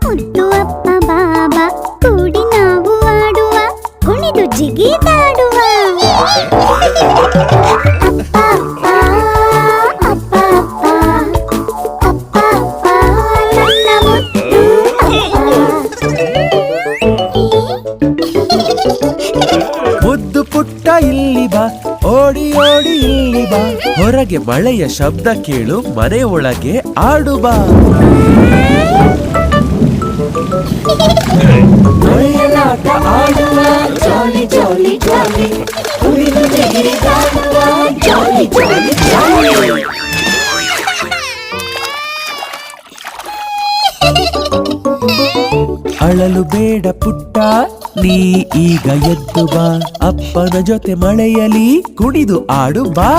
ಮುದ್ದು ಅಪ್ಪ ಬಾಬಾ ಕೂಡಿ ನಾವು ಆಡುವ ಕುಣಿದು ಜಿಗಿದಾಡುವ ಮುದ್ದು ಪುಟ್ಟ ಇಲ್ಲಿ ಬಾ, ಓಡಿ ಓಡಿ ಇಲ್ಲಿ ಬಾ, ಹೊರಗೆ ಮಳೆಯ ಶಬ್ದ ಕೇಳು, ಮನೆ ಒಳಗೆ ಆಡು ಬಾ. ಮಳೆಯಲಾಟ ಆಡುವ ಜಾಲಿ ಜಾಲಿ ಜಾಲಿ, ಕುಣಿದು ಜಿಗಿದಾಡುವ ಜಾಲಿ ಜಾಲಿ ಜಾಲಿ. ಅಳಲು ಬೇಡ ಪುಟ್ಟ, ನೀ ಈಗ ಎದ್ದು ಬಾ, ಅಪ್ಪನ ಜೊತೆ ಮಳೆಯಲಿ ಕುಣಿದು ಆಡು ಬಾ.